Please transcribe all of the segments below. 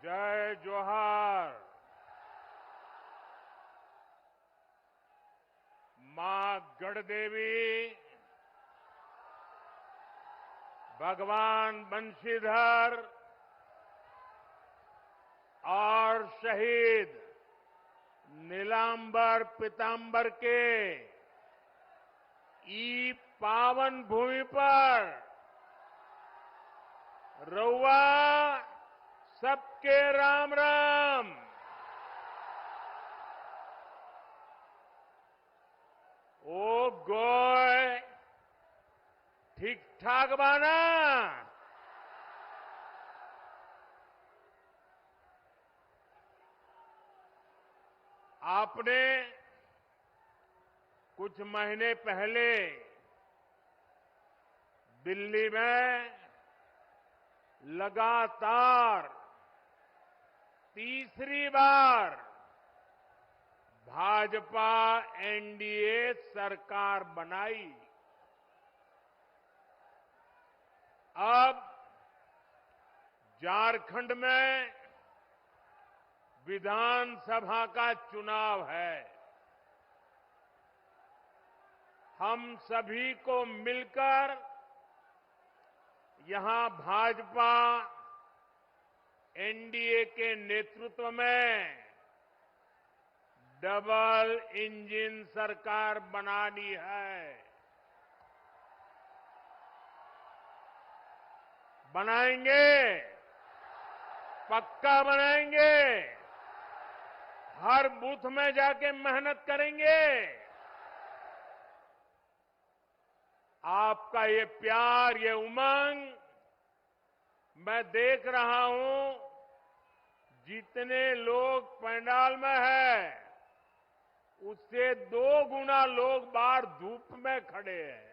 जय जोहार। मां गढ़देवी, भगवान बंशीधर और शहीद नीलांबर पीतांबर के ई पावन भूमि पर रउआ सबके राम राम। ओ गोय ठीक ठाक बाना? आपने कुछ महीने पहले दिल्ली में लगातार तीसरी बार भाजपा एनडीए सरकार बनाई। अब झारखंड में विधानसभा का चुनाव है। हम सभी को मिलकर यहां भाजपा एनडीए के नेतृत्व में डबल इंजन सरकार बनानी है। बनाएंगे, पक्का बनाएंगे। हर बूथ में जाके मेहनत करेंगे। आपका ये प्यार, ये उमंग मैं देख रहा हूं। जितने लोग पंडाल में हैं, उससे 2 गुना लोग बाहर धूप में खड़े हैं।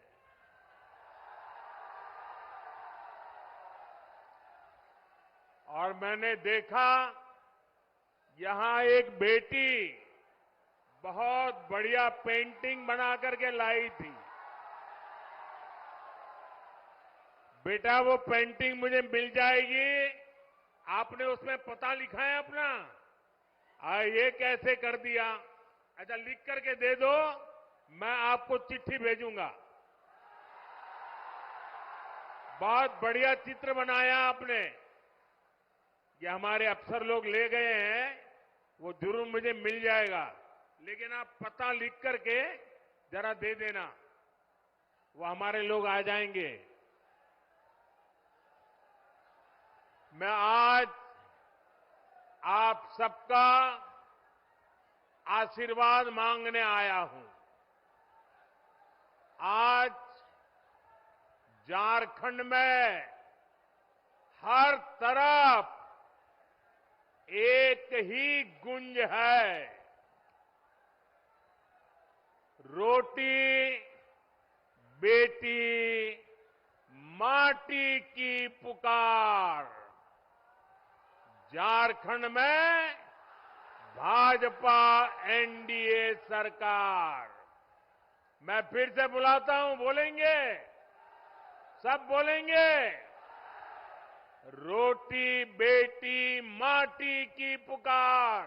और मैंने देखा यहां एक बेटी बहुत बढ़िया पेंटिंग बना करके लाई थी। बेटा, वो पेंटिंग मुझे मिल जाएगी? आपने उसमें पता लिखा है अपना? ये कैसे कर दिया? अच्छा, लिख करके दे दो, मैं आपको चिट्ठी भेजूंगा। बहुत बढ़िया चित्र बनाया आपने। ये हमारे अफसर लोग ले गए हैं, वो जरूर मुझे मिल जाएगा। लेकिन आप पता लिख करके जरा दे देना, वो हमारे लोग आ जाएंगे। मैं आज आप सबका आशीर्वाद मांगने आया हूं। आज झारखंड में हर तरफ एक ही गुंज है, रोटी बेटी माटी की पुकार। झारखंड में भाजपा एनडीए सरकार। मैं फिर से बुलाता हूं, बोलेंगे? सब बोलेंगे? रोटी बेटी माटी की पुकार।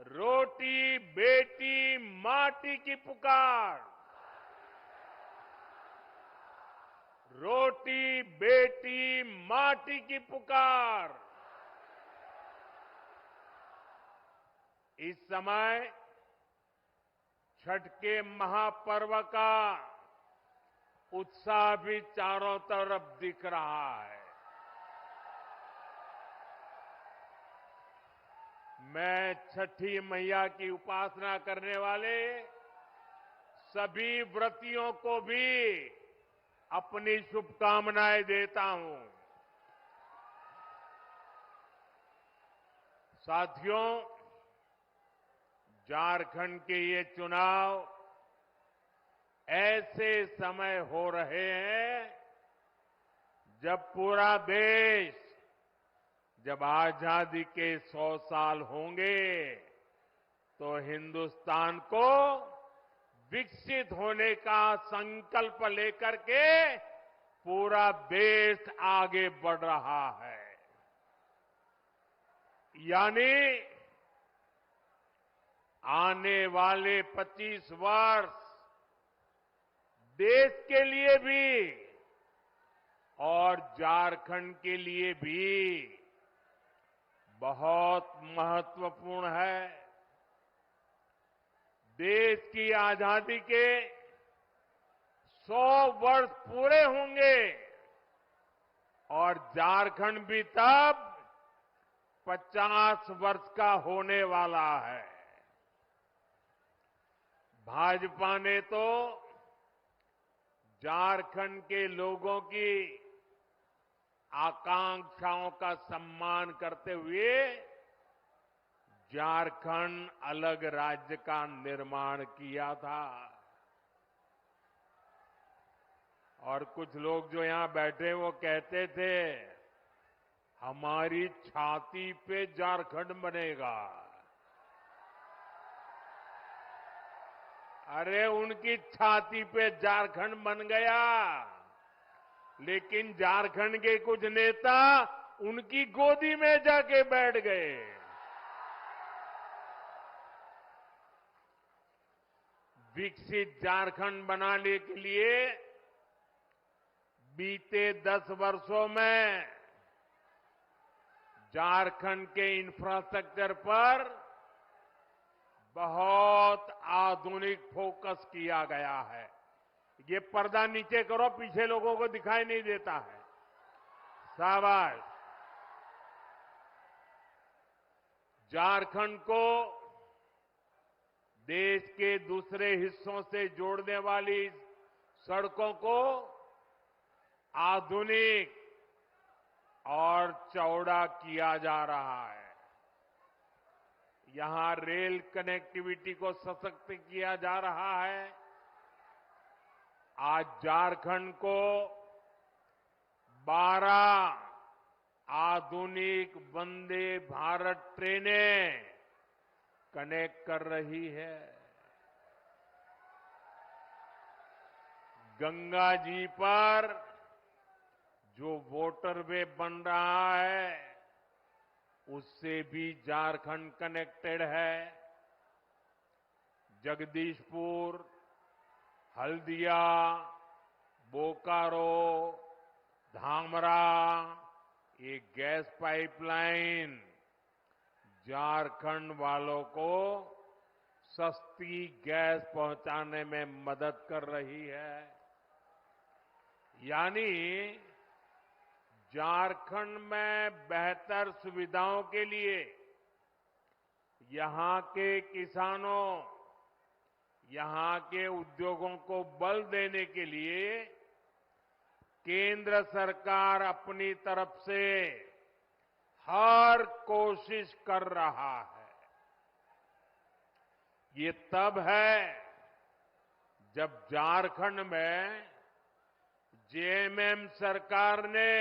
रोटी बेटी माटी की पुकार। रोटी बेटी माटी की पुकार। इस समय छठ के महापर्व का उत्साह भी चारों तरफ दिख रहा है। मैं छठी मैया की उपासना करने वाले सभी व्रतियों को भी अपनी शुभकामनाएं देता हूं। साथियों, झारखंड के ये चुनाव ऐसे समय हो रहे हैं जब पूरा देश, जब आजादी के 100 साल होंगे तो हिंदुस्तान को विकसित होने का संकल्प लेकर के पूरा देश आगे बढ़ रहा है। यानी आने वाले 25 वर्ष देश के लिए भी और झारखंड के लिए भी बहुत महत्वपूर्ण है। देश की आजादी के 100 वर्ष पूरे होंगे और झारखंड भी तब 50 वर्ष का होने वाला है। भाजपा ने तो झारखंड के लोगों की आकांक्षाओं का सम्मान करते हुए झारखंड अलग राज्य का निर्माण किया था। और कुछ लोग जो यहां बैठे वो कहते थे हमारी छाती पे झारखंड बनेगा। अरे उनकी छाती पे झारखंड बन गया, लेकिन झारखंड के कुछ नेता उनकी गोदी में जाके बैठ गए। विकसित झारखंड बनाने के लिए बीते 10 वर्षों में झारखंड के इंफ्रास्ट्रक्चर पर बहुत आधुनिक फोकस किया गया है। ये पर्दा नीचे करो, पीछे लोगों को दिखाई नहीं देता है। शाबाश। झारखंड को देश के दूसरे हिस्सों से जोड़ने वाली सड़कों को आधुनिक और चौड़ा किया जा रहा है। यहां रेल कनेक्टिविटी को सशक्त किया जा रहा है। आज झारखंड को 12 आधुनिक वंदे भारत ट्रेनें कनेक्ट कर रही है। गंगा जी पर जो वाटरवे बन रहा है उससे भी झारखंड कनेक्टेड है। जगदीशपुर, हल्दिया, बोकारो, धामरा, ये गैस पाइपलाइन झारखंड वालों को सस्ती गैस पहुंचाने में मदद कर रही है। यानी झारखंड में बेहतर सुविधाओं के लिए यहां के किसानों, यहां के उद्योगों को बल देने के लिए केंद्र सरकार अपनी तरफ से हर कोशिश कर रहा है। ये तब है जब झारखंड में जेएमएम सरकार ने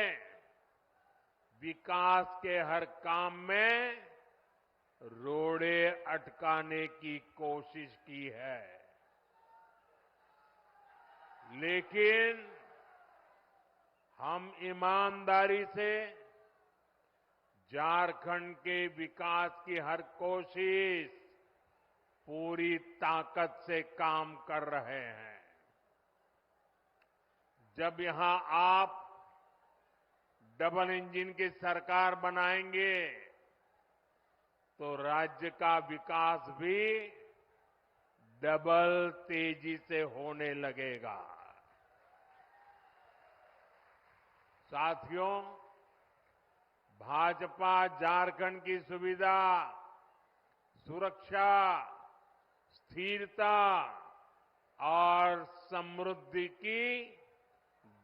विकास के हर काम में रोड़े अटकाने की कोशिश की है। लेकिन हम ईमानदारी से झारखंड के विकास की हर कोशिश पूरी ताकत से काम कर रहे हैं। जब यहां आप डबल इंजन की सरकार बनाएंगे तो राज्य का विकास भी डबल तेजी से होने लगेगा। साथियों, भाजपा झारखंड की सुविधा, सुरक्षा, स्थिरता और समृद्धि की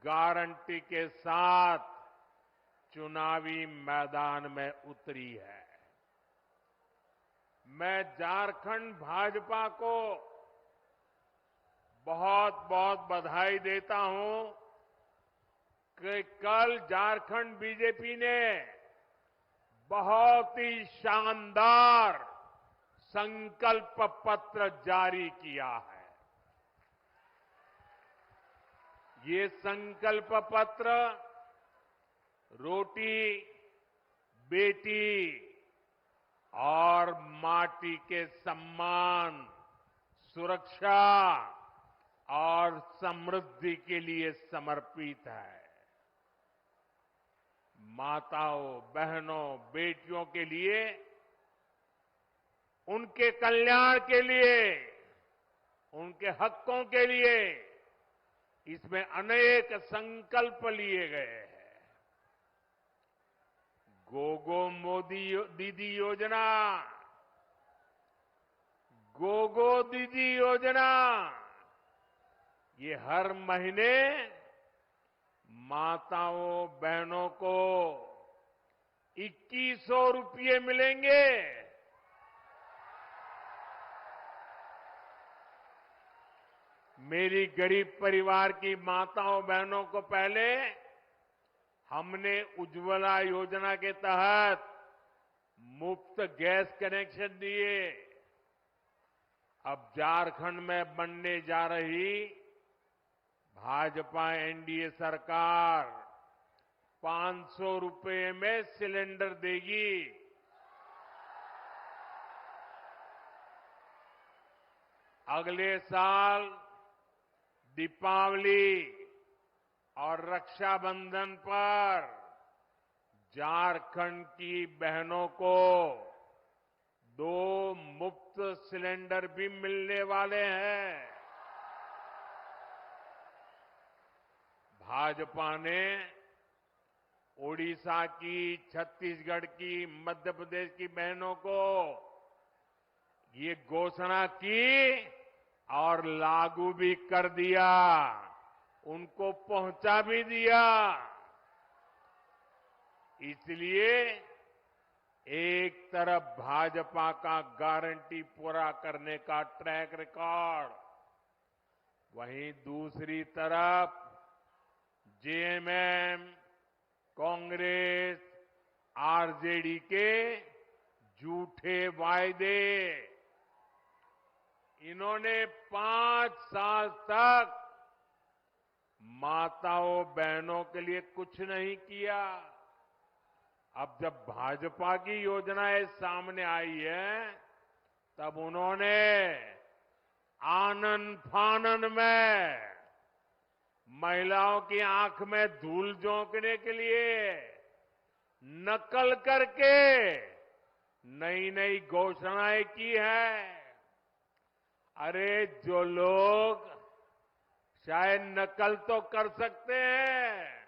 गारंटी के साथ चुनावी मैदान में उतरी है। मैं झारखंड भाजपा को बहुत बहुत बधाई देता हूं कि कल झारखंड बीजेपी ने बहुत ही शानदार संकल्प पत्र जारी किया है। ये संकल्प पत्र रोटी, बेटी और माटी के सम्मान, सुरक्षा और समृद्धि के लिए समर्पित है। माताओं, बहनों, बेटियों के लिए, उनके कल्याण के लिए, उनके हकों के लिए इसमें अनेक संकल्प लिए गए हैं। गोगो मोदी दीदी योजना, गोगो दीदी योजना, ये हर महीने माताओं, बहनों को 2100 रुपये मिलेंगे। मेरी गरीब परिवार की माताओं, बहनों को पहले हमने उज्ज्वला योजना के तहत मुफ्त गैस कनेक्शन दिए। अब झारखंड में बनने जा रही भाजपा एनडीए सरकार 500 रुपये में सिलेंडर देगी। अगले साल दीपावली और रक्षाबंधन पर झारखंड की बहनों को 2 मुफ्त सिलेंडर भी मिलने वाले हैं। भाजपा ने ओडिशा की, छत्तीसगढ़ की, मध्य प्रदेश की बहनों को ये घोषणा की और लागू भी कर दिया, उनको पहुंचा भी दिया। इसलिए एक तरफ भाजपा का गारंटी पूरा करने का ट्रैक रिकॉर्ड, वहीं दूसरी तरफ जेएमएम, कांग्रेस, आरजेडी के झूठे वायदे। इन्होंने 5 साल तक माताओं, बहनों के लिए कुछ नहीं किया। अब जब भाजपा की योजनाएं सामने आई है, तब उन्होंने आनन फानन में महिलाओं की आंख में धूल झोंकने के लिए नकल करके नई नई घोषणाएं की है। अरे जो लोग शायद नकल तो कर सकते हैं,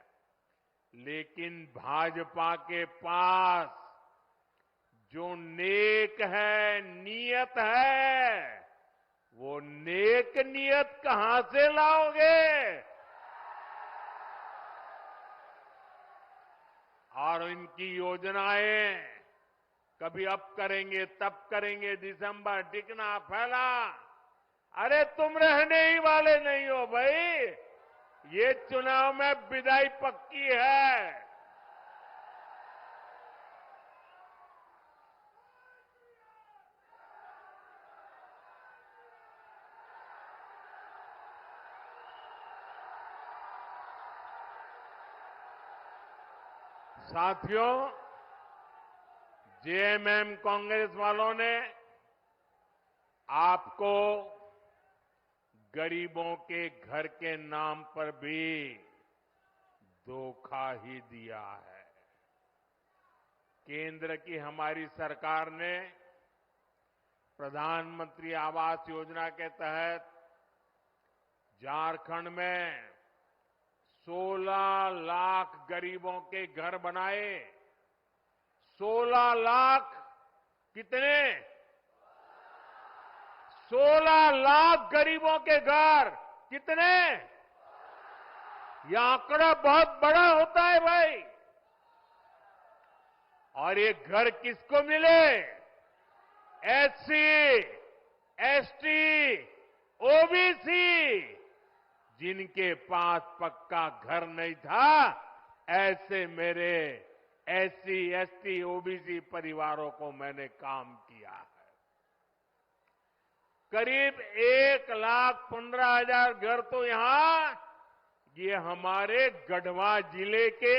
लेकिन भाजपा के पास जो नेक है, नियत है, वो नेक नियत कहां से लाओगे? और इनकी योजनाएं कभी अब करेंगे, तब करेंगे, दिसंबर टिकना फैला। अरे तुम रहने ही वाले नहीं हो भाई, ये चुनाव में विदाई पक्की है। साथियों, जेएमएम कांग्रेस वालों ने आपको गरीबों के घर के नाम पर भी धोखा ही दिया है। केंद्र की हमारी सरकार ने प्रधानमंत्री आवास योजना के तहत झारखंड में 16 लाख गरीबों के घर बनाए। 16 लाख कितने? 16 लाख गरीबों के घर कितने? यह आंकड़ा बहुत बड़ा होता है भाई। और ये घर किसको मिले? एससी, एसटी, ओबीसी, जिनके पास पक्का घर नहीं था, ऐसे मेरे एससी, एसटी, ओबीसी परिवारों को मैंने काम किया है। करीब 1,15,000 घर तो यहां ये हमारे गढ़वा जिले के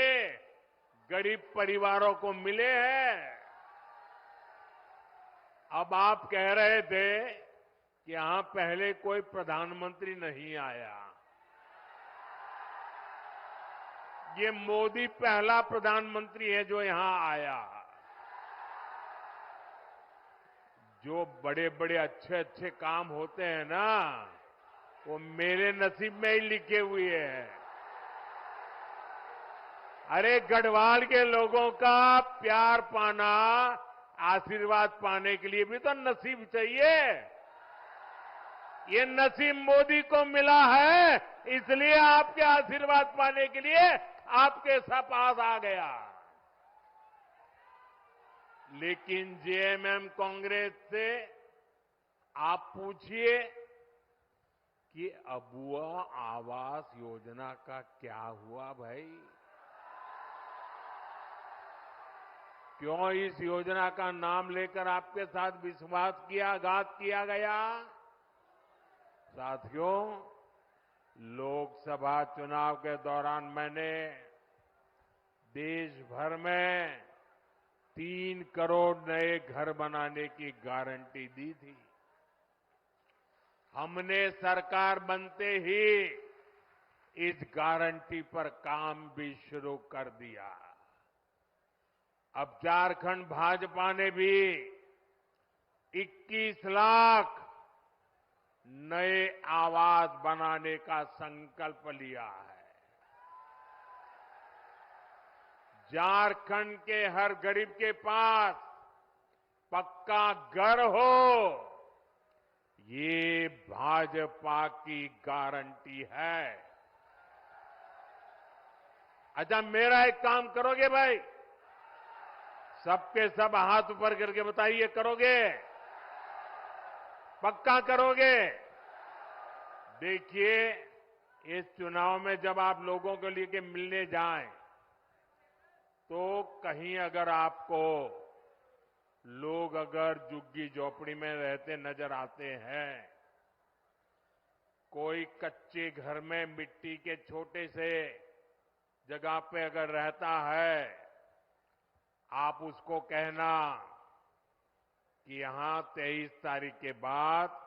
गरीब परिवारों को मिले हैं। अब आप कह रहे थे कि यहां पहले कोई प्रधानमंत्री नहीं आया। ये मोदी पहला प्रधानमंत्री है जो यहां आया। जो बड़े बड़े अच्छे अच्छे काम होते हैं ना, वो मेरे नसीब में ही लिखे हुए हैं। अरे गढ़वाल के लोगों का प्यार पाना, आशीर्वाद पाने के लिए भी तो नसीब चाहिए। ये नसीब मोदी को मिला है, इसलिए आपके आशीर्वाद पाने के लिए आपके पास आ गया। लेकिन जेएमएम कांग्रेस से आप पूछिए कि अबुआ आवास योजना का क्या हुआ भाई? क्यों इस योजना का नाम लेकर आपके साथ विश्वासघात किया गया? साथियों, लोकसभा चुनाव के दौरान मैंने देश भर में 3 करोड़ नए घर बनाने की गारंटी दी थी। हमने सरकार बनते ही इस गारंटी पर काम भी शुरू कर दिया। अब झारखंड भाजपा ने भी 21 लाख नए आवास बनाने का संकल्प लिया है। झारखंड के हर गरीब के पास पक्का घर हो, ये भाजपा की गारंटी है। अच्छा, मेरा एक काम करोगे भाई? सबके सब हाथ ऊपर करके बताइए, करोगे? पक्का करोगे? देखिए, इस चुनाव में जब आप लोगों के लिए मिलने जाएं, तो कहीं अगर आपको लोग अगर झुग्गी झोपड़ी में रहते नजर आते हैं, कोई कच्चे घर में मिट्टी के छोटे से जगह पे अगर रहता है, आप उसको कहना कि यहां 23 तारीख के बाद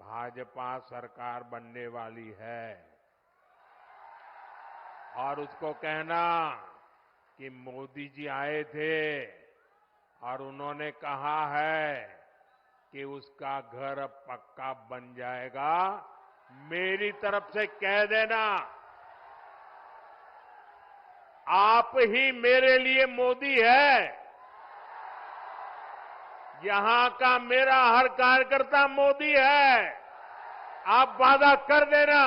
भाजपा सरकार बनने वाली है, और उसको कहना कि मोदी जी आए थे और उन्होंने कहा है कि उसका घर अब पक्का बन जाएगा। मेरी तरफ से कह देना, आप ही मेरे लिए मोदी है। यहां का मेरा हर कार्यकर्ता मोदी है। आप वादा कर देना,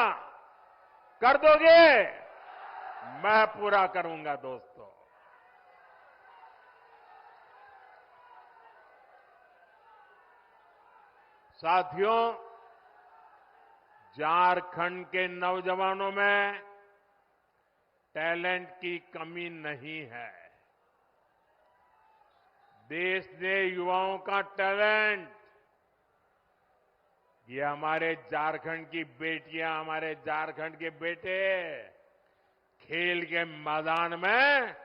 कर दोगे? मैं पूरा करूंगा दोस्तों। साथियों, झारखंड के नौजवानों में टैलेंट की कमी नहीं है। देश ने युवाओं का टैलेंट, ये हमारे झारखंड की बेटियां, हमारे झारखंड के बेटे खेल के मैदान में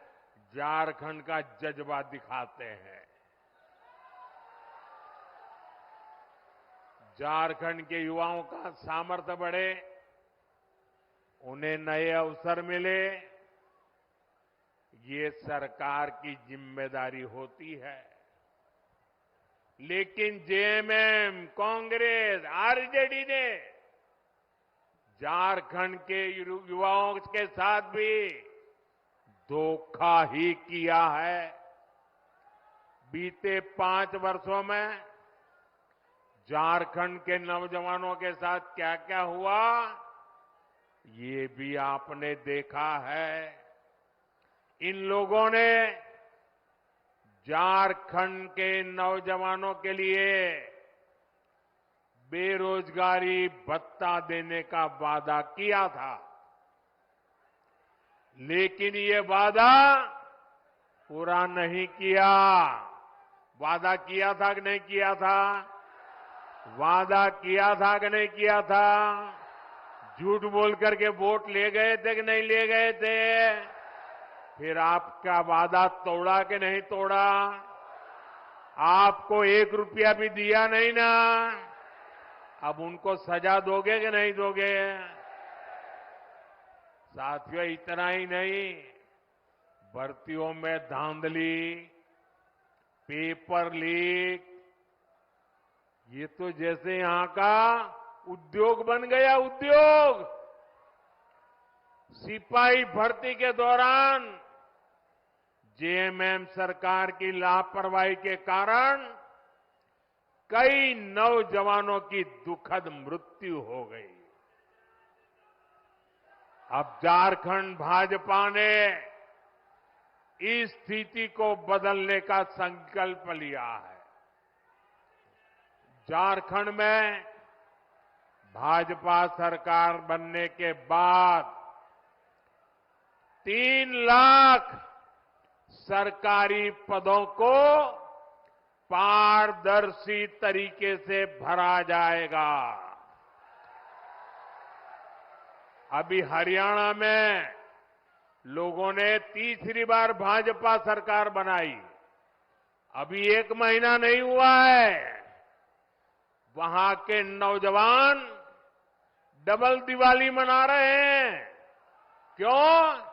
झारखंड का जज्बा दिखाते हैं। झारखंड के युवाओं का सामर्थ्य बढ़े, उन्हें नए अवसर मिले, ये सरकार की जिम्मेदारी होती है। लेकिन जेएमएम, कांग्रेस, आरजेडी ने झारखंड के युवाओं के साथ भी धोखा ही किया है। बीते 5 वर्षों में झारखंड के नौजवानों के साथ क्या क्या हुआ, ये भी आपने देखा है। इन लोगों ने झारखंड के नौजवानों के लिए बेरोजगारी भत्ता देने का वादा किया था, लेकिन ये वादा पूरा नहीं किया। वादा किया था कि नहीं किया था? वादा किया था कि नहीं किया था? झूठ बोल करके वोट ले गए थे कि नहीं ले गए थे? फिर आपका वादा तोड़ा कि नहीं तोड़ा? आपको 1 रुपया भी दिया नहीं ना? अब उनको सजा दोगे कि नहीं दोगे? साथियों, इतना ही नहीं, भर्तियों में धांधली, पेपर लीक, ये तो जैसे यहां का उद्योग बन गया, उद्योग। सिपाही भर्ती के दौरान जेएमएम सरकार की लापरवाही के कारण कई नौजवानों की दुखद मृत्यु हो गई। अब झारखंड भाजपा ने इस स्थिति को बदलने का संकल्प लिया है। झारखंड में भाजपा सरकार बनने के बाद 3 लाख सरकारी पदों को पारदर्शी तरीके से भरा जाएगा। अभी हरियाणा में लोगों ने तीसरी बार भाजपा सरकार बनाई, अभी 1 महीना नहीं हुआ है, वहां के नौजवान डबल दिवाली मना रहे हैं। क्यों?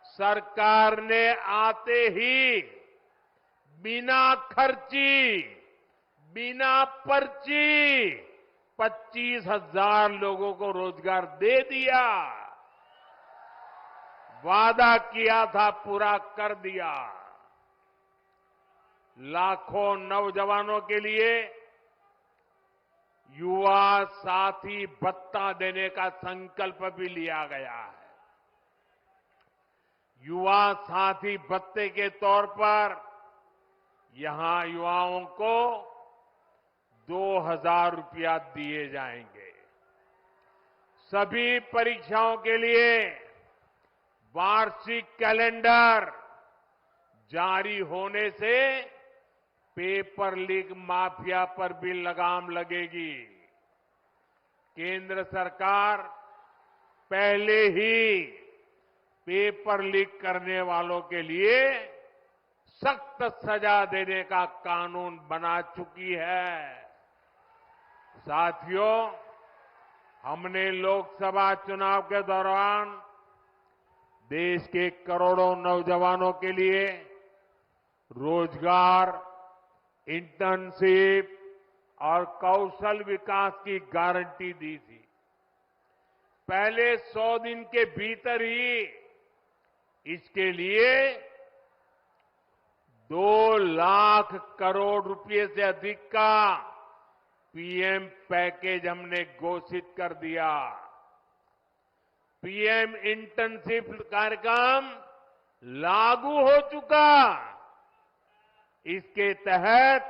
सरकार ने आते ही बिना खर्ची, बिना पर्ची 25,000 लोगों को रोजगार दे दिया। वादा किया था, पूरा कर दिया। लाखों नौजवानों के लिए युवा साथी भत्ता देने का संकल्प भी लिया गया है। युवा साथी भत्ते के तौर पर यहां युवाओं को 2,000 रुपया दिए जाएंगे। सभी परीक्षाओं के लिए वार्षिक कैलेंडर जारी होने से पेपर लीक माफिया पर भी लगाम लगेगी। केंद्र सरकार पहले ही पेपर लीक करने वालों के लिए सख्त सजा देने का कानून बना चुकी है। साथियों, हमने लोकसभा चुनाव के दौरान देश के करोड़ों नौजवानों के लिए रोजगार, इंटर्नशिप और कौशल विकास की गारंटी दी थी। पहले 100 दिन के भीतर ही इसके लिए 2 लाख करोड़ रुपए से अधिक का पीएम पैकेज हमने घोषित कर दिया। पीएम इंटर्नशिप कार्यक्रम लागू हो चुका। इसके तहत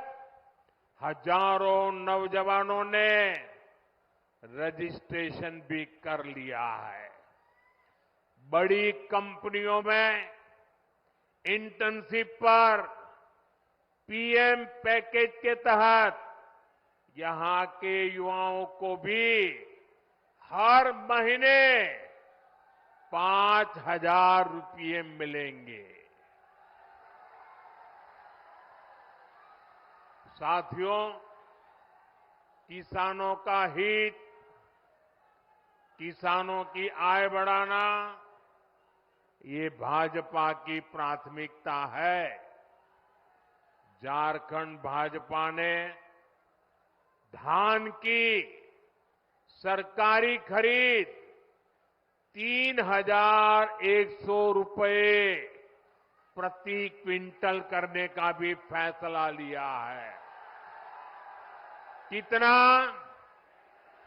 हजारों नौजवानों ने रजिस्ट्रेशन भी कर लिया है। बड़ी कंपनियों में इंटर्नशिप पर पीएम पैकेज के तहत यहां के युवाओं को भी हर महीने 5,000 रुपये मिलेंगे। साथियों, किसानों का हित, किसानों की आय बढ़ाना, ये भाजपा की प्राथमिकता है। झारखंड भाजपा ने धान की सरकारी खरीद 3,100 रुपये प्रति क्विंटल करने का भी फैसला लिया है। कितना?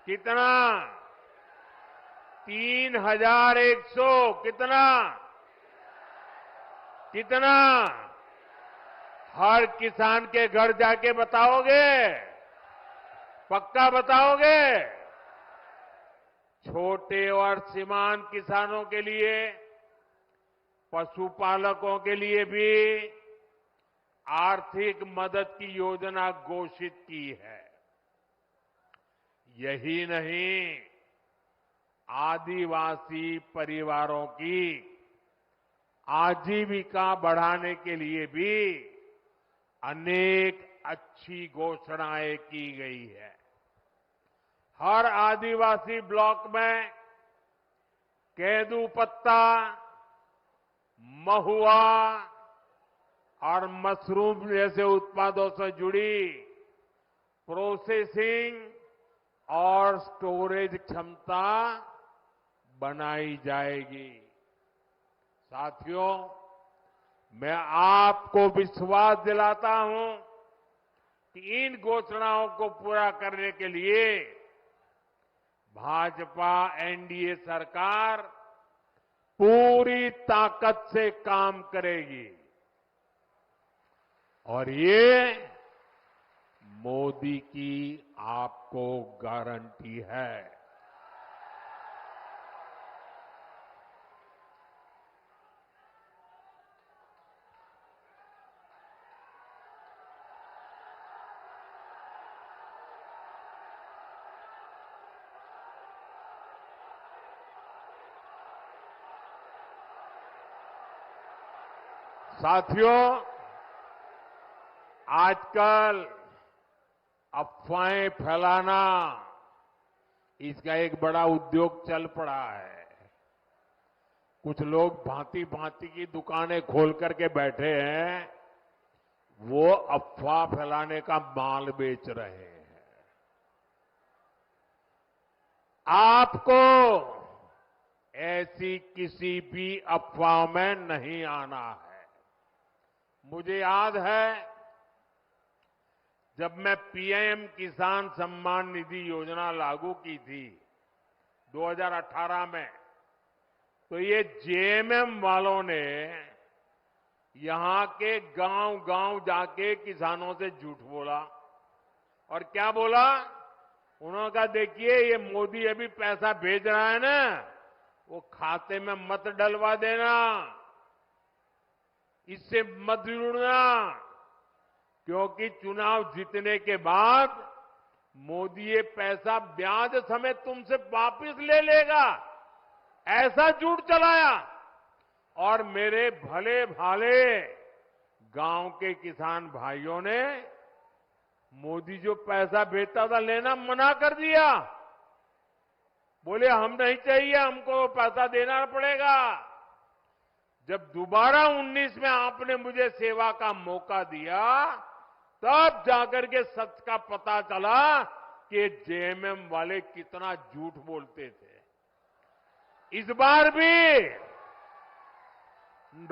3,100। कितना? हर किसान के घर जाके बताओगे? पक्का बताओगे? छोटे और सीमांत किसानों के लिए, पशुपालकों के लिए भी आर्थिक मदद की योजना घोषित की है। यही नहीं, आदिवासी परिवारों की आजीविका बढ़ाने के लिए भी अनेक अच्छी घोषणाएं की गई है। हर आदिवासी ब्लॉक में केंदू पत्ता, महुआ और मशरूम जैसे उत्पादों से जुड़ी प्रोसेसिंग और स्टोरेज क्षमता बनाई जाएगी। साथियों, मैं आपको विश्वास दिलाता हूं कि इन घोषणाओं को पूरा करने के लिए भाजपा एनडीए सरकार पूरी ताकत से काम करेगी और ये मोदी की आपको गारंटी है। साथियों, आजकल अफवाहें फैलाना इसका एक बड़ा उद्योग चल पड़ा है। कुछ लोग भांति भांति की दुकानें खोल करके बैठे हैं, वो अफवाह फैलाने का माल बेच रहे हैं। आपको ऐसी किसी भी अफवाह में नहीं आना है। मुझे याद है, जब मैं पीएम किसान सम्मान निधि योजना लागू की थी 2018 में, तो ये जेएमएम वालों ने यहां के गांव-गांव जाके किसानों से झूठ बोला। और क्या बोला? उन्होंने कहा, देखिए ये मोदी अभी पैसा भेज रहा है ना, वो खाते में मत डलवा देना, इससे मत जुड़ना, क्योंकि चुनाव जीतने के बाद मोदी ये पैसा ब्याज समेत तुमसे वापस ले लेगा, ऐसा झूठ चलाया। और मेरे भले भाले गांव के किसान भाइयों ने मोदी जो पैसा भेजता था लेना मना कर दिया। बोले हम नहीं चाहिए, हमको पैसा देना पड़ेगा। जब दोबारा 19 में आपने मुझे सेवा का मौका दिया, तब जाकर के सच का पता चला कि जेएमएम वाले कितना झूठ बोलते थे। इस बार भी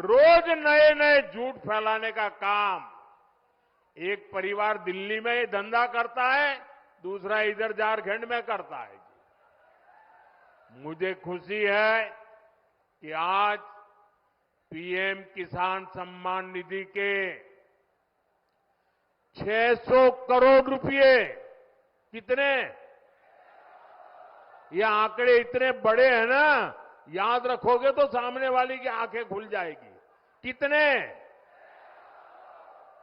रोज नए नए झूठ फैलाने का काम एक परिवार दिल्ली में धंधा करता है, दूसरा इधर झारखंड में करता है। मुझे खुशी है कि आज पीएम किसान सम्मान निधि के 600 करोड़ रुपए, कितने? ये आंकड़े इतने बड़े हैं ना, याद रखोगे तो सामने वाली की आंखें खुल जाएगी। कितने?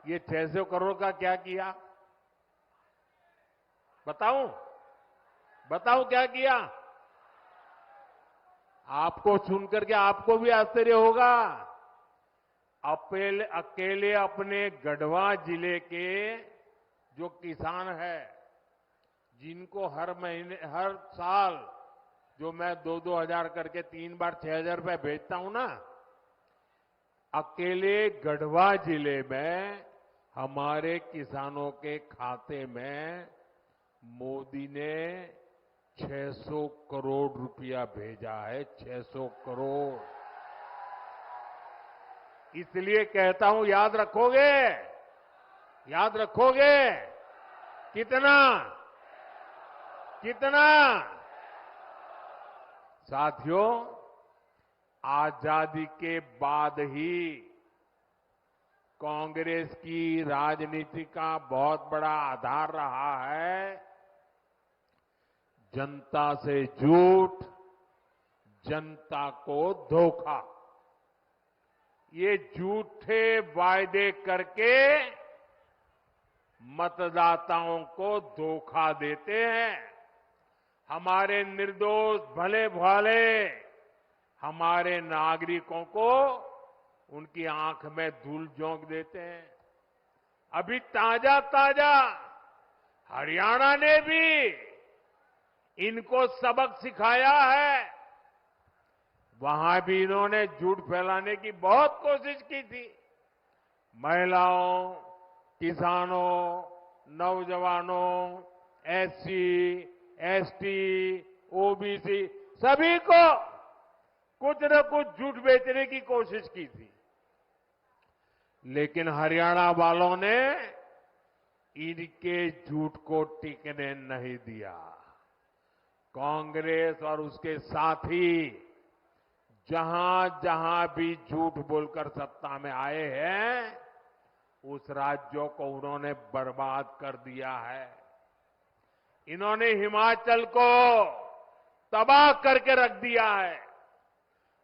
ये 600 करोड़ का क्या किया? बताऊं क्या किया? आपको सुनकर के आपको भी आश्चर्य होगा। अकेले अपने गढ़वा जिले के जो किसान है, जिनको हर साल जो मैं 2-2 हजार करके 3 बार 6,000 रुपए भेजता हूं ना, अकेले गढ़वा जिले में हमारे किसानों के खाते में मोदी ने 600 करोड़ रुपया भेजा है। 600 करोड़। इसलिए कहता हूं, याद रखोगे? याद रखोगे? कितना? साथियों, आजादी के बाद ही कांग्रेस की राजनीति का बहुत बड़ा आधार रहा है जनता से झूठ, जनता को धोखा। ये झूठे वायदे करके मतदाताओं को धोखा देते हैं। हमारे निर्दोष भले भाले हमारे नागरिकों को उनकी आंख में धूल झोंक देते हैं। अभी ताजा ताजा हरियाणा ने भी इनको सबक सिखाया है। वहां भी इन्होंने झूठ फैलाने की बहुत कोशिश की थी। महिलाओं, किसानों, नौजवानों, एससी, एसटी, ओबीसी सभी को कुछ न कुछ झूठ बेचने की कोशिश की थी। लेकिन हरियाणा वालों ने इनके झूठ को टिकने नहीं दिया। कांग्रेस और उसके साथी जहां जहां भी झूठ बोलकर सत्ता में आए हैं, उस राज्यों को उन्होंने बर्बाद कर दिया है। इन्होंने हिमाचल को तबाह करके रख दिया है।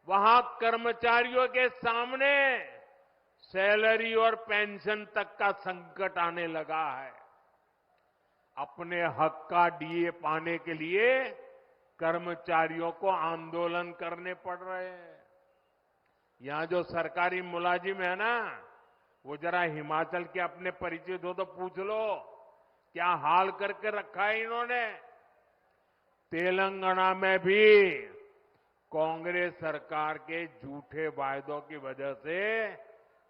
वहां कर्मचारियों के सामने सैलरी और पेंशन तक का संकट आने लगा है। अपने हक का डीए पाने के लिए कर्मचारियों को आंदोलन करने पड़ रहे हैं। यहां जो सरकारी मुलाजिम है ना, वो जरा हिमाचल के अपने परिचित हो तो पूछ लो क्या हाल करके रखा है इन्होंने। तेलंगाना में भी कांग्रेस सरकार के झूठे वायदों की वजह से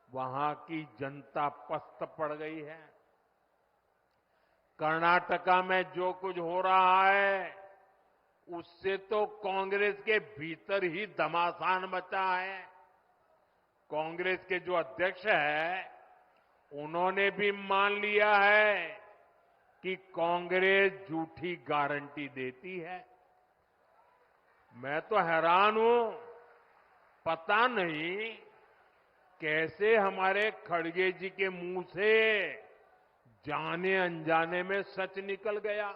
वहां की जनता पस्त पड़ गई है। कर्नाटका में जो कुछ हो रहा है उससे तो कांग्रेस के भीतर ही घमासान मचा है। कांग्रेस के जो अध्यक्ष है उन्होंने भी मान लिया है कि कांग्रेस झूठी गारंटी देती है। मैं तो हैरान हूं, पता नहीं कैसे हमारे खड़गे जी के मुंह से जाने अनजाने में सच निकल गया।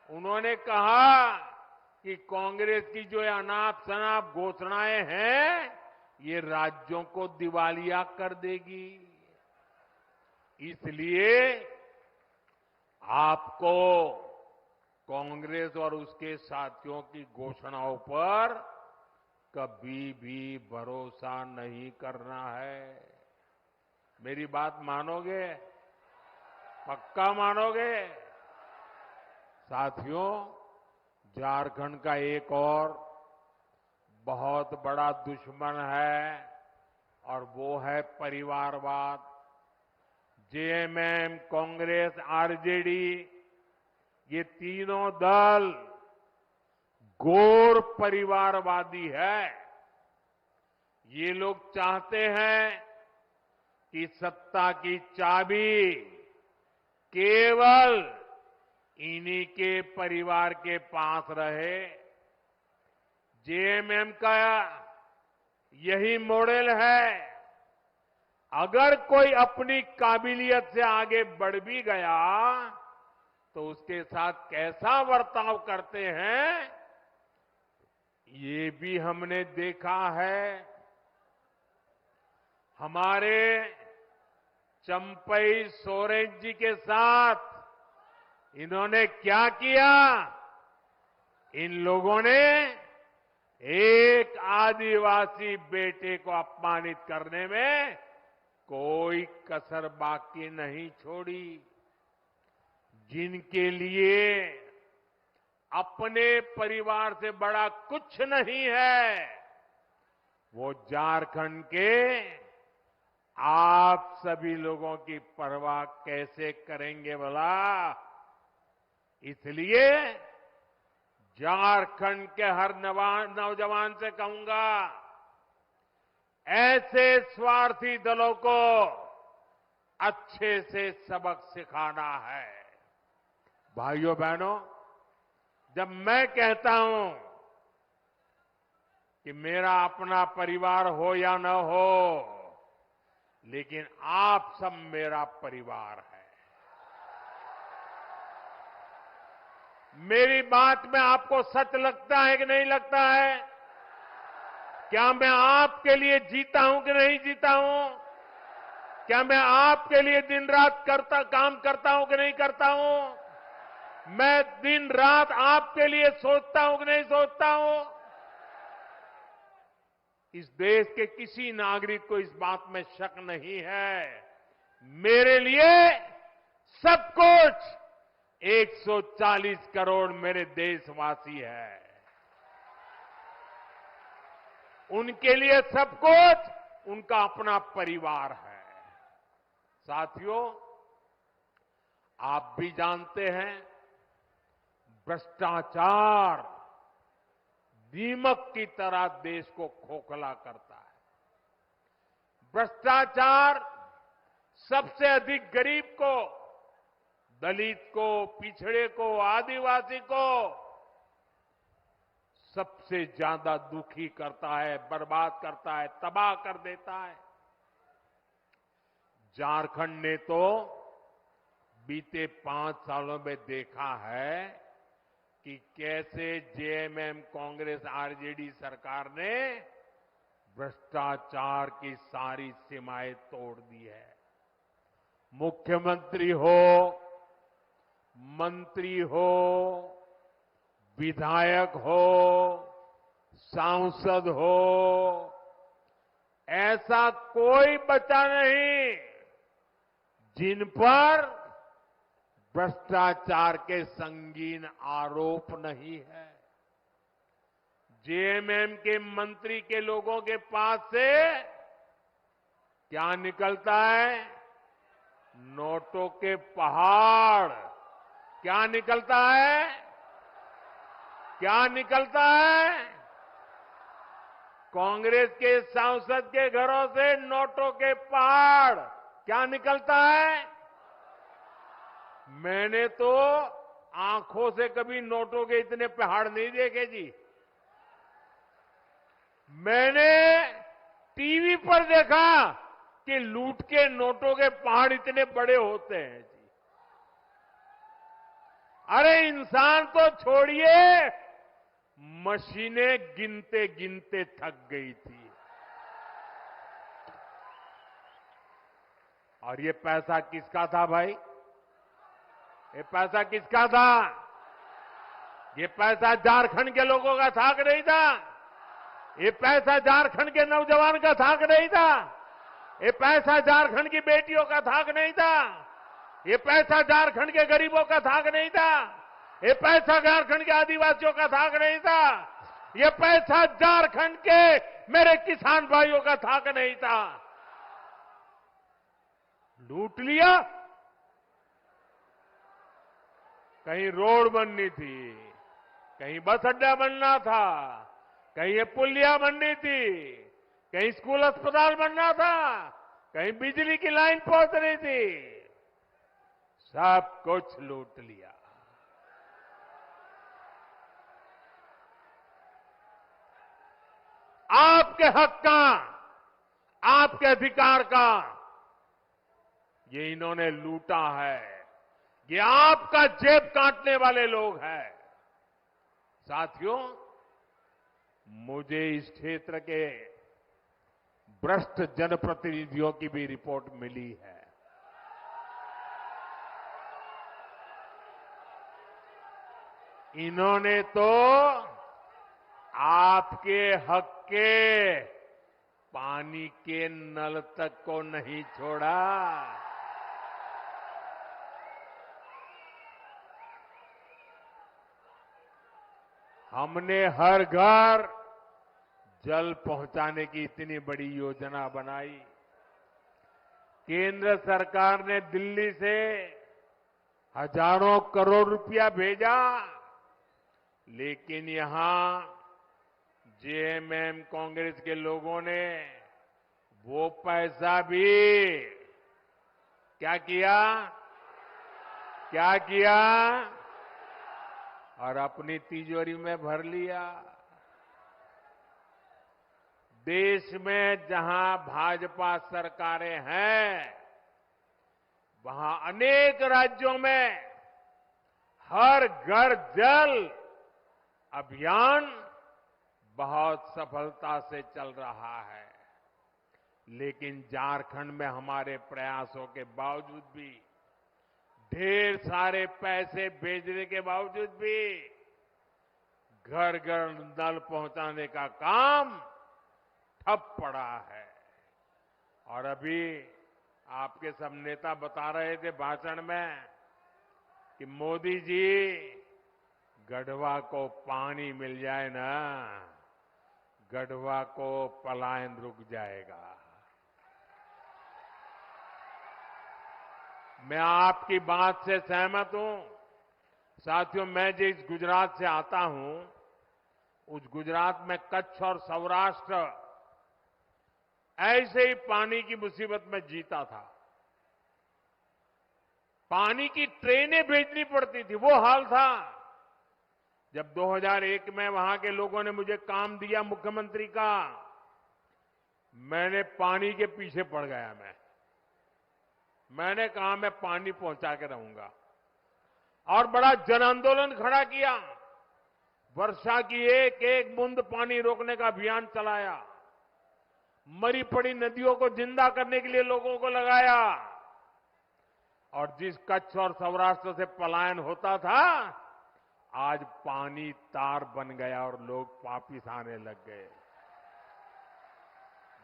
उन्होंने कहा कि कांग्रेस की जो अनाप शनाप घोषणाएं हैं ये राज्यों को दिवालिया कर देगी। इसलिए आपको कांग्रेस और उसके साथियों की घोषणाओं पर कभी भी भरोसा नहीं करना है। मेरी बात मानोगे? पक्का मानोगे? साथियों, झारखंड का एक और बहुत बड़ा दुश्मन है और वो है परिवारवाद। जेएमएम, कांग्रेस, आरजेडी ये तीनों दल घोर परिवारवादी है। ये लोग चाहते हैं कि सत्ता की चाबी केवल इन्हीं के परिवार के पास रहे। जेएमएम का यही मॉडल है। अगर कोई अपनी काबिलियत से आगे बढ़ भी गया तो उसके साथ कैसा बर्ताव करते हैं ये भी हमने देखा है। हमारे चंपई सोरेन जी के साथ इन्होंने क्या किया? इन लोगों ने एक आदिवासी बेटे को अपमानित करने में कोई कसर बाकी नहीं छोड़ी। जिनके लिए अपने परिवार से बड़ा कुछ नहीं है, वो झारखंड के आप सभी लोगों की परवाह कैसे करेंगे भला? इसलिए झारखंड के हर नौजवान से कहूंगा, ऐसे स्वार्थी दलों को अच्छे से सबक सिखाना है। भाइयों बहनों, जब मैं कहता हूं कि मेरा अपना परिवार हो या न हो, लेकिन आप सब मेरा परिवार है। मेरी बात में आपको सच लगता है कि नहीं लगता है? क्या मैं आपके लिए जीता हूं कि नहीं जीता हूं? क्या मैं आपके लिए दिन रात काम करता हूं कि नहीं करता हूं? मैं दिन रात आपके लिए सोचता हूं कि नहीं सोचता हूं। इस देश के किसी नागरिक को इस बात में शक नहीं है, मेरे लिए सब कुछ 140 करोड़ मेरे देशवासी हैं। उनके लिए सब कुछ उनका अपना परिवार है। साथियों, आप भी जानते हैं, भ्रष्टाचार दीमक की तरह देश को खोखला करता है। भ्रष्टाचार सबसे अधिक गरीब को, दलित को, पिछड़े को, आदिवासी को सबसे ज्यादा दुखी करता है, बर्बाद करता है, तबाह कर देता है। झारखंड ने तो बीते 5 सालों में देखा है कि कैसे जेएमएम, कांग्रेस, आरजेडी सरकार ने भ्रष्टाचार की सारी सीमाएं तोड़ दी है। मुख्यमंत्री हो, मंत्री हो, विधायक हो, सांसद हो, ऐसा कोई बचा नहीं जिन पर भ्रष्टाचार के संगीन आरोप नहीं है। जेएमएम के मंत्री के लोगों के पास से क्या निकलता है? नोटों के पहाड़। क्या निकलता है? क्या निकलता है? कांग्रेस के सांसद के घरों से नोटों के पहाड़। क्या निकलता है? मैंने तो आंखों से कभी नोटों के इतने पहाड़ नहीं देखे जी। मैंने टीवी पर देखा कि लूट के नोटों के पहाड़ इतने बड़े होते हैं जी। अरे इंसान तो छोड़िए, मशीनें गिनते गिनते थक गई थी। और ये पैसा किसका था भाई? ये पैसा किसका था? ये पैसा झारखंड के लोगों का था कि नहीं था? ये पैसा झारखंड के नौजवान का था कि नहीं था? ये पैसा झारखंड की बेटियों का था कि नहीं था? ये पैसा झारखंड के गरीबों का था कि नहीं था? ये पैसा झारखंड के आदिवासियों का था कि नहीं था? ये पैसा झारखंड के मेरे किसान भाइयों का था कि नहीं था? लूट लिया। कहीं रोड बननी थी, कहीं बस अड्डा बनना था, कहीं ये पुलिया बननी थी, कहीं स्कूल अस्पताल बनना था, कहीं बिजली की लाइन पहुंच रही थी। सब कुछ लूट लिया। आपके हक का, आपके अधिकार का ये इन्होंने लूटा है। ये आपका जेब काटने वाले लोग हैं। साथियों, मुझे इस क्षेत्र के भ्रष्ट जनप्रतिनिधियों की भी रिपोर्ट मिली है। इन्होंने तो आपके हक के पानी के नल तक को नहीं छोड़ा। हमने हर घर जल पहुंचाने की इतनी बड़ी योजना बनाई। केंद्र सरकार ने दिल्ली से हजारों करोड़ रुपया भेजा, लेकिन यहां जेएमएम कांग्रेस के लोगों ने वो पैसा भी क्या किया? क्या किया? और अपनी तिजोरी में भर लिया। देश में जहां भाजपा सरकारें हैं, वहां अनेक राज्यों में हर घर जल अभियान बहुत सफलता से चल रहा है। लेकिन झारखंड में हमारे प्रयासों के बावजूद भी ढेर सारे पैसे भेजने के बावजूद भी घर घर नल पहुंचाने का काम ठप पड़ा है। और अभी आपके सब नेता बता रहे थे भाषण में कि मोदी जी गढ़वा को पानी मिल जाए ना, गढ़वा को पलायन रुक जाएगा। मैं आपकी बात से सहमत हूं। साथियों, मैं जिस गुजरात से आता हूं, उस गुजरात में कच्छ और सौराष्ट्र ऐसे ही पानी की मुसीबत में जीता था। पानी की ट्रेनें भेजनी पड़ती थी, वो हाल था। जब 2001 में वहां के लोगों ने मुझे काम दिया मुख्यमंत्री का, मैंने पानी के पीछे पड़ गया। मैंने कहा मैं पानी पहुंचा के रहूंगा और बड़ा जन आंदोलन खड़ा किया। वर्षा की एक एक बूंद पानी रोकने का अभियान चलाया। मरी पड़ी नदियों को जिंदा करने के लिए लोगों को लगाया। और जिस कच्छ और सौराष्ट्र से पलायन होता था, आज पानी तार बन गया और लोग वापिस आने लग गए।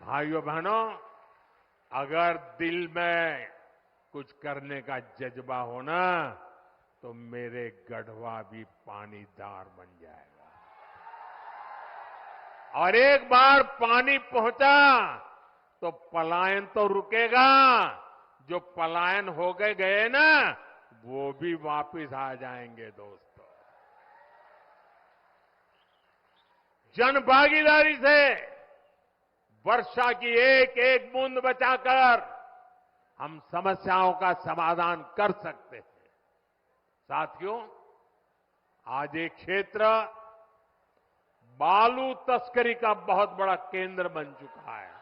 भाइयों बहनों, अगर दिल में कुछ करने का जज्बा हो ना, तो मेरे गढ़वा भी पानीदार बन जाएगा। और एक बार पानी पहुंचा तो पलायन तो रुकेगा। जो पलायन हो गए ना, वो भी वापिस आ जाएंगे दोस्तों। जन भागीदारी से वर्षा की एक एक बूंद बचाकर हम समस्याओं का समाधान कर सकते हैं। साथियों, आज एक क्षेत्र बालू तस्करी का बहुत बड़ा केंद्र बन चुका है।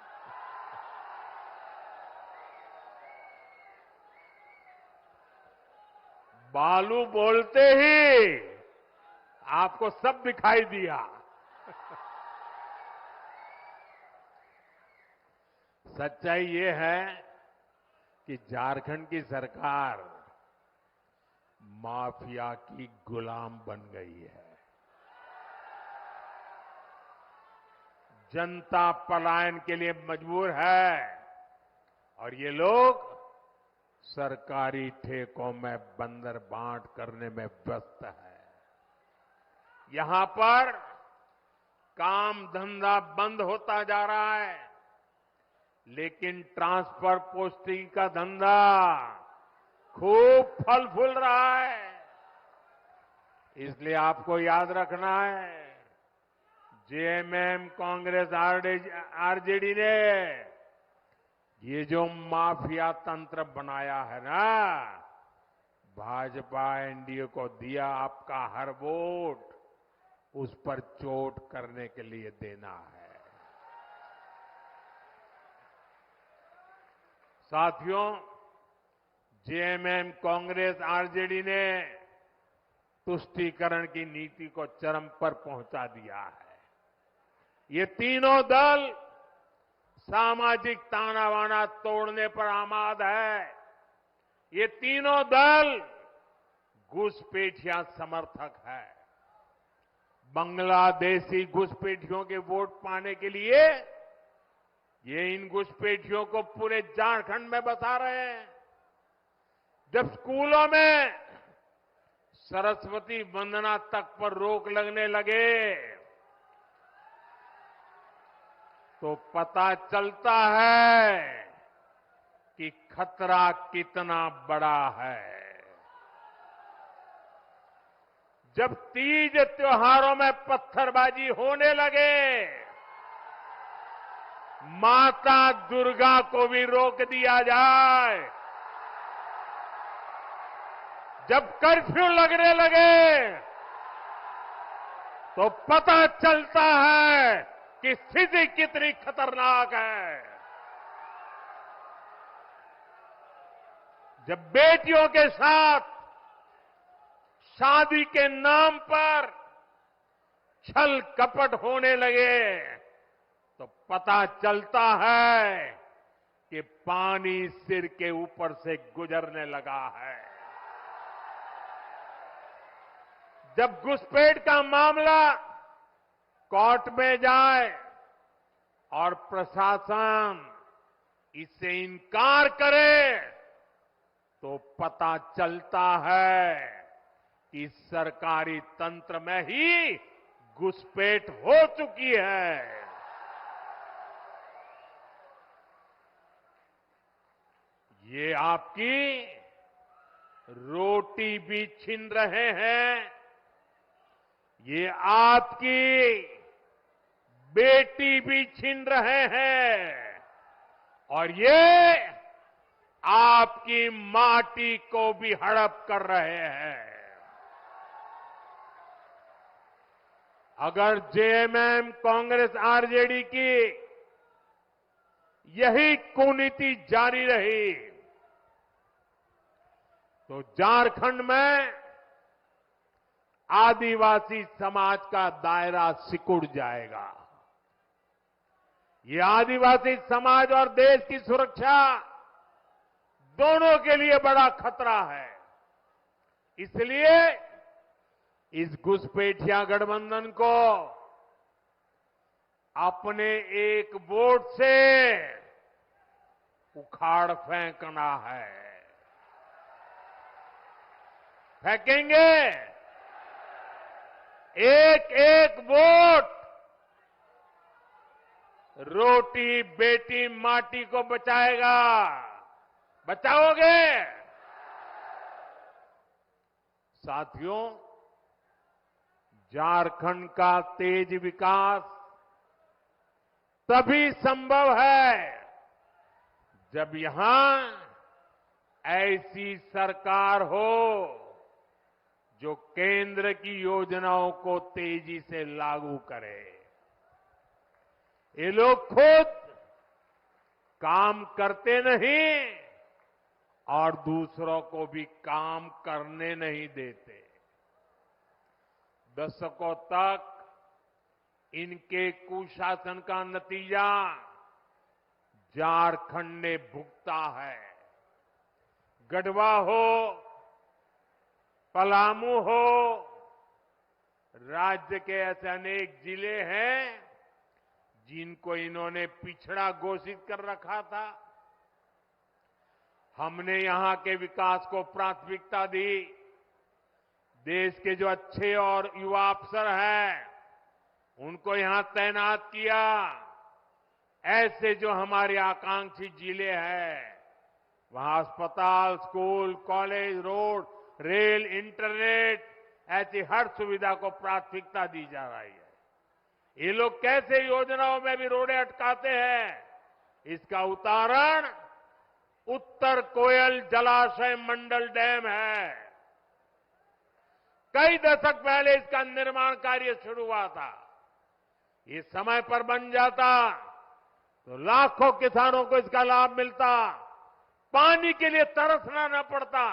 बालू बोलते ही आपको सब दिखाई दिया। सच्चाई ये है कि झारखंड की सरकार माफिया की गुलाम बन गई है। जनता पलायन के लिए मजबूर है और ये लोग सरकारी ठेकों में बंदर बांट करने में व्यस्त है। यहां पर काम धंधा बंद होता जा रहा है, लेकिन ट्रांसफर पोस्टिंग का धंधा खूब फल फूल रहा है। इसलिए आपको याद रखना है, जेएमएम, कांग्रेस, आरजेडी ने ये जो माफिया तंत्र बनाया है ना, भाजपा एनडीए को दिया आपका हर वोट उस पर चोट करने के लिए देना है। साथियों, जेएमएम, कांग्रेस, आरजेडी ने तुष्टीकरण की नीति को चरम पर पहुंचा दिया है। ये तीनों दल सामाजिक तानाबाना तोड़ने पर आमाद है। ये तीनों दल घुसपैठिया समर्थक है। बांग्लादेशी घुसपैठियों के वोट पाने के लिए ये इन घुसपैठियों को पूरे झारखंड में बसा रहे हैं। जब स्कूलों में सरस्वती वंदना तक पर रोक लगने लगे तो पता चलता है कि खतरा कितना बड़ा है। जब तीज त्योहारों में पत्थरबाजी होने लगे, माता दुर्गा को भी रोक दिया जाए। जब कर्फ्यू लगने लगे तो पता चलता है कि स्थिति कितनी खतरनाक है। जब बेटियों के साथ शादी के नाम पर छल कपट होने लगे तो पता चलता है कि पानी सिर के ऊपर से गुजरने लगा है। जब घुसपैठ का मामला कोर्ट में जाए और प्रशासन इससे इनकार करे तो पता चलता है कि सरकारी तंत्र में ही घुसपैठ हो चुकी है। ये आपकी रोटी भी छीन रहे हैं, ये आपकी बेटी भी छीन रहे हैं और ये आपकी माटी को भी हड़प कर रहे हैं। अगर जेएमएम, कांग्रेस, आरजेडी की यही कुनीति जारी रही तो झारखंड में आदिवासी समाज का दायरा सिकुड़ जाएगा। ये आदिवासी समाज और देश की सुरक्षा दोनों के लिए बड़ा खतरा है। इसलिए इस घुसपैठिया गठबंधन को अपने एक वोट से उखाड़ फेंकना है। फेंकेंगे। एक एक वोट रोटी बेटी माटी को बचाएगा। बचाओगे? साथियों, झारखंड का तेज विकास तभी संभव है जब यहां ऐसी सरकार हो जो केंद्र की योजनाओं को तेजी से लागू करे। ये लोग खुद काम करते नहीं और दूसरों को भी काम करने नहीं देते। दशकों तक इनके कुशासन का नतीजा झारखंड ने भुगता है। गढ़वा हो, पलामू हो, राज्य के ऐसे अनेक जिले हैं जिनको इन्होंने पिछड़ा घोषित कर रखा था। हमने यहां के विकास को प्राथमिकता दी। देश के जो अच्छे और युवा अफसर हैं उनको यहां तैनात किया। ऐसे जो हमारे आकांक्षी जिले हैं वहां अस्पताल, school, college, road, rail, internet ऐसी हर सुविधा को प्राथमिकता दी जा रही है। ये लोग कैसे योजनाओं में भी रोड़े अटकाते हैं, इसका उदाहरण उत्तर कोयल जलाशय मंडल डैम है। कई दशक पहले इसका निर्माण कार्य शुरू हुआ था। ये समय पर बन जाता तो लाखों किसानों को इसका लाभ मिलता, पानी के लिए तरसना न पड़ता।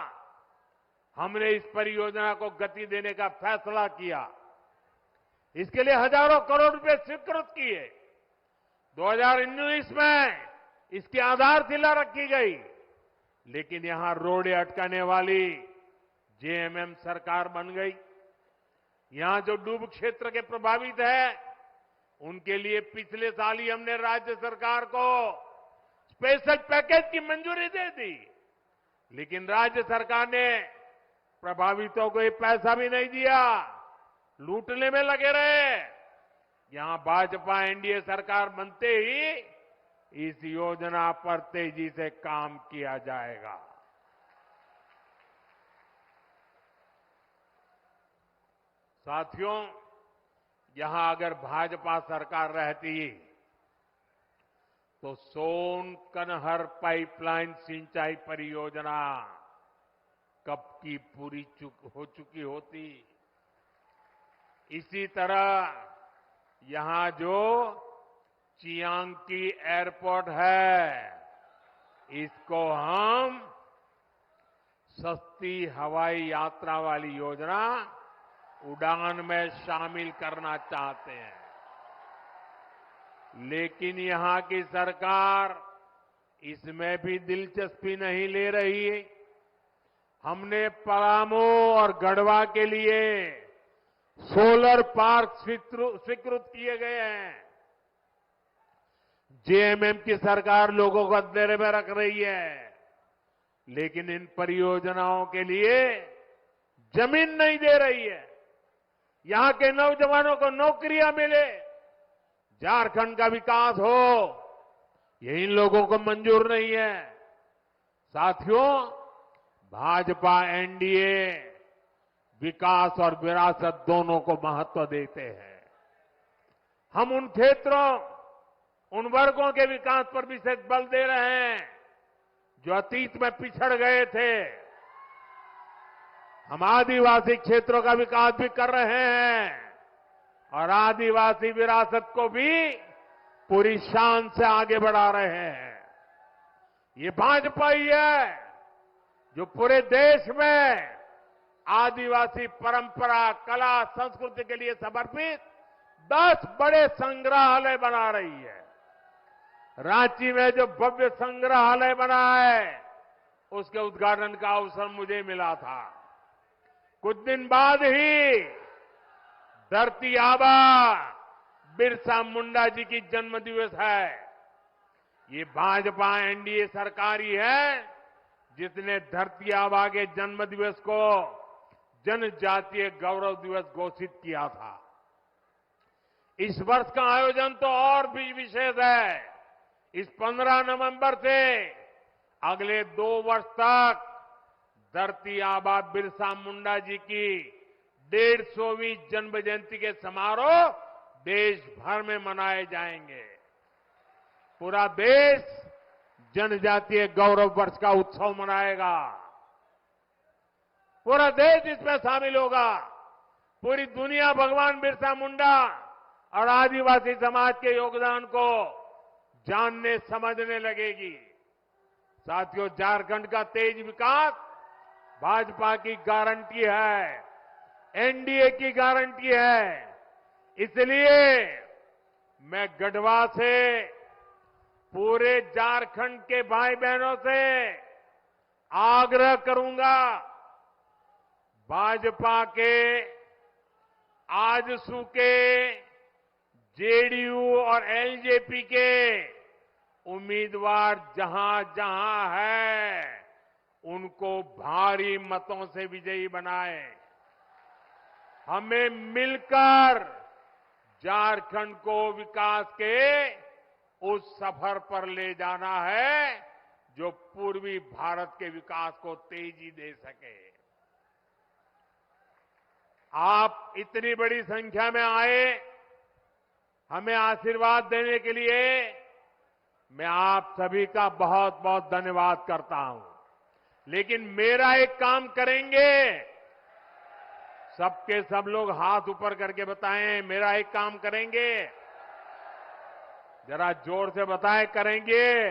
हमने इस परियोजना को गति देने का फैसला किया। इसके लिए हजारों करोड़ रुपए स्वीकृत किए। 2019 में इसकी आधारशिला रखी गई, लेकिन यहां रोड़े अटकाने वाली जेएमएम सरकार बन गई। यहां जो डूब क्षेत्र के प्रभावित है उनके लिए पिछले साल ही हमने राज्य सरकार को स्पेशल पैकेज की मंजूरी दे दी, लेकिन राज्य सरकार ने प्रभावितों को ये पैसा भी नहीं दिया, लूटने में लगे रहे। यहां भाजपा एनडीए सरकार बनते ही इस योजना पर तेजी से काम किया जाएगा। साथियों, यहां अगर भाजपा सरकार रहती तो सोन कनहर पाइपलाइन सिंचाई परियोजना कब की पूरी हो चुकी होती। इसी तरह यहां जो चियांकी एयरपोर्ट है, इसको हम सस्ती हवाई यात्रा वाली योजना उड़ान में शामिल करना चाहते हैं, लेकिन यहां की सरकार इसमें भी दिलचस्पी नहीं ले रही। हमने पलामू और गढ़वा के लिए सोलर पार्क स्वीकृत किए गए हैं। जेएमएम की सरकार लोगों को अंधेरे में रख रही है, लेकिन इन परियोजनाओं के लिए जमीन नहीं दे रही है। यहां के नौजवानों को नौकरियां मिले, झारखंड का विकास हो, ये इन लोगों को मंजूर नहीं है। साथियों, भाजपा एनडीए विकास और विरासत दोनों को महत्व देते हैं। हम उन क्षेत्रों, उन वर्गों के विकास पर विशेष बल दे रहे हैं जो अतीत में पिछड़ गए थे। हम आदिवासी क्षेत्रों का विकास भी कर रहे हैं और आदिवासी विरासत को भी पूरी शान से आगे बढ़ा रहे हैं। ये भाजपा ही है जो पूरे देश में आदिवासी परंपरा, कला, संस्कृति के लिए समर्पित 10 बड़े संग्रहालय बना रही है। रांची में जो भव्य संग्रहालय बना है, उसके उद्घाटन का अवसर मुझे मिला था। कुछ दिन बाद ही धरती आबा बिरसा मुंडा जी की जन्म दिवस है। ये भाजपा एनडीए सरकार ही है जिसने धरती आबा के जन्म दिवस को जनजातीय गौरव दिवस घोषित किया था। इस वर्ष का आयोजन तो और भी विशेष है। इस 15 नवंबर से अगले 2 वर्ष तक धरती आबा बिरसा मुंडा जी की 150वीं जन्म जयंती के समारोह देश भर में मनाए जाएंगे। पूरा देश जनजातीय गौरव वर्ष का उत्सव मनाएगा। पूरा देश इसमें शामिल होगा। पूरी दुनिया भगवान बिरसा मुंडा और आदिवासी समाज के योगदान को जानने समझने लगेगी। साथियों, झारखंड का तेज विकास भाजपा की गारंटी है, एनडीए की गारंटी है। इसलिए मैं गढ़वा से पूरे झारखंड के भाई बहनों से आग्रह करूंगा, भाजपा के आजसू के जेडीयू और एलजेपी के उम्मीदवार जहां जहां है, उनको भारी मतों से विजयी बनाए। हमें मिलकर झारखंड को विकास के उस सफर पर ले जाना है जो पूर्वी भारत के विकास को तेजी दे सके। आप इतनी बड़ी संख्या में आए, हमें आशीर्वाद देने के लिए मैं आप सभी का बहुत बहुत धन्यवाद करता हूं। लेकिन मेरा एक काम करेंगे, सबके सब लोग हाथ ऊपर करके बताएं, मेरा एक काम करेंगे। जरा जोर से बताएं, करेंगे।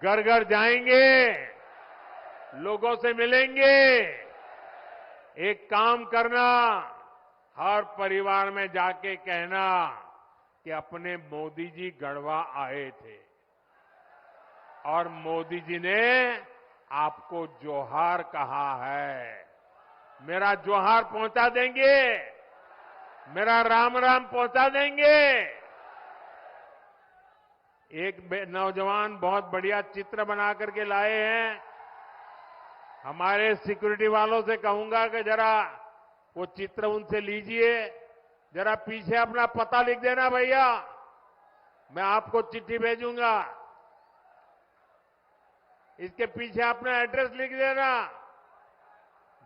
घर घर जाएंगे, लोगों से मिलेंगे। एक काम करना, हर परिवार में जाके कहना कि अपने मोदी जी गढ़वा आए थे और मोदी जी ने आपको जोहार कहा है। मेरा जोहार पहुंचा देंगे, मेरा राम राम पहुंचा देंगे। एक नौजवान बहुत बढ़िया चित्र बना करके लाए हैं। हमारे सिक्योरिटी वालों से कहूंगा कि जरा वो चित्र उनसे लीजिए। जरा पीछे अपना पता लिख देना भैया, मैं आपको चिट्ठी भेजूंगा। इसके पीछे अपना एड्रेस लिख देना।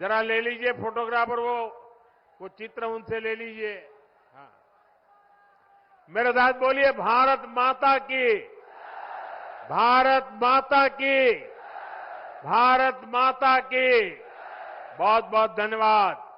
जरा ले लीजिए फोटोग्राफर, वो चित्र उनसे ले लीजिए। हाँ, मेरे साथ बोलिए, भारत माता की, भारत माता की, भारत माता की। बहुत बहुत धन्यवाद।